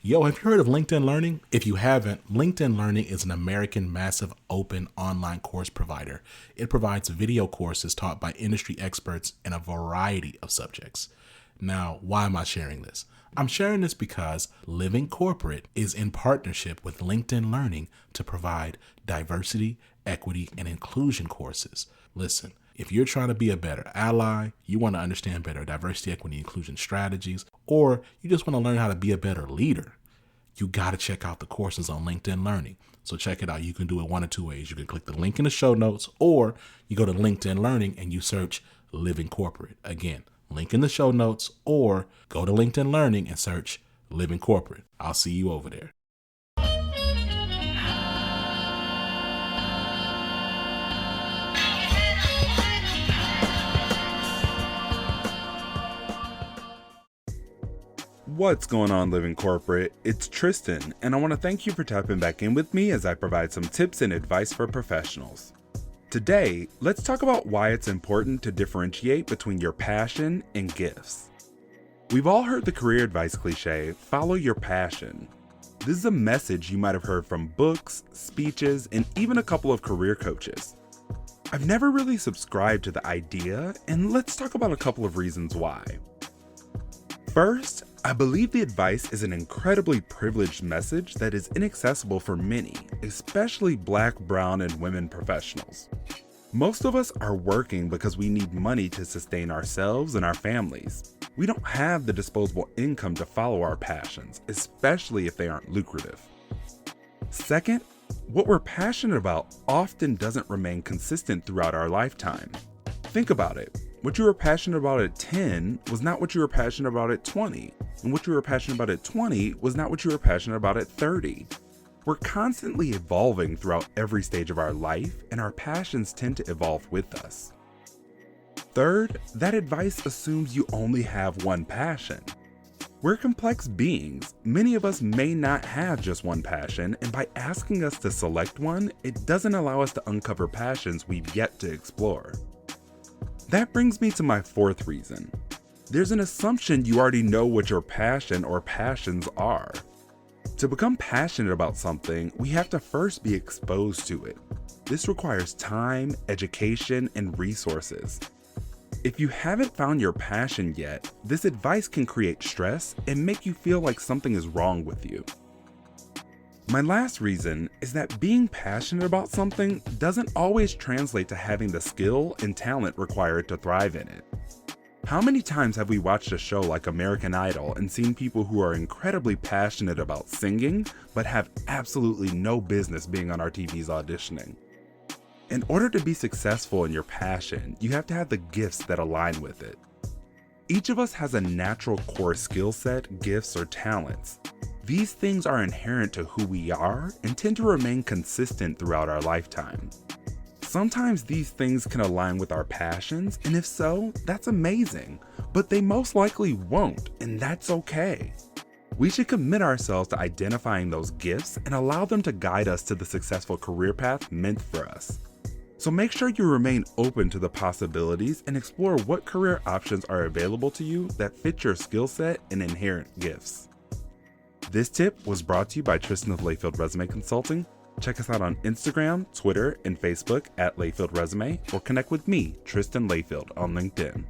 Yo, have you heard of LinkedIn Learning? If you haven't, LinkedIn Learning is an American massive open online course provider. It provides video courses taught by industry experts in a variety of subjects. Now, why am I sharing this? I'm sharing this because Living Corporate is in partnership with LinkedIn Learning to provide diversity, equity, and inclusion courses. Listen, if you're trying to be a better ally, you want to understand better diversity, equity, inclusion strategies, or you just want to learn how to be a better leader, you got to check out the courses on LinkedIn Learning. So check it out. You can do it one of two ways. You can click the link in the show notes, or you go to LinkedIn Learning and you search Living Corporate. Again, link in the show notes, or go to LinkedIn Learning and search Living Corporate. I'll see you over there. What's going on, Living Corporate? It's Tristan, and I want to thank you for tapping back in with me as I provide some tips and advice for professionals. Today, let's talk about why it's important to differentiate between your passion and gifts. We've all heard the career advice cliche, follow your passion. This is a message you might have heard from books, speeches, and even a couple of career coaches. I've never really subscribed to the idea, and let's talk about a couple of reasons why. First, I believe the advice is an incredibly privileged message that is inaccessible for many, especially Black, brown, and women professionals. Most of us are working because we need money to sustain ourselves and our families. We don't have the disposable income to follow our passions, especially if they aren't lucrative. Second, what we're passionate about often doesn't remain consistent throughout our lifetime. Think about it. What you were passionate about at 10 was not what you were passionate about at 20, and what you were passionate about at 20 was not what you were passionate about at 30. We're constantly evolving throughout every stage of our life, and our passions tend to evolve with us. Third, that advice assumes you only have one passion. We're complex beings. Many of us may not have just one passion, and by asking us to select one, it doesn't allow us to uncover passions we've yet to explore. That brings me to my fourth reason. There's an assumption you already know what your passion or passions are. To become passionate about something, we have to first be exposed to it. This requires time, education, and resources. If you haven't found your passion yet, this advice can create stress and make you feel like something is wrong with you. My last reason is that being passionate about something doesn't always translate to having the skill and talent required to thrive in it. How many times have we watched a show like American Idol and seen people who are incredibly passionate about singing, but have absolutely no business being on our TVs auditioning? In order to be successful in your passion, you have to have the gifts that align with it. Each of us has a natural core skill set, gifts, or talents. These things are inherent to who we are and tend to remain consistent throughout our lifetime. Sometimes these things can align with our passions, and if so, that's amazing, but they most likely won't, and that's okay. We should commit ourselves to identifying those gifts and allow them to guide us to the successful career path meant for us. So make sure you remain open to the possibilities and explore what career options are available to you that fit your skill set and inherent gifts. This tip was brought to you by Tristan of Layfield Resume Consulting. Check us out on Instagram, Twitter, and Facebook at Layfield Resume, or connect with me, Tristan Layfield, on LinkedIn.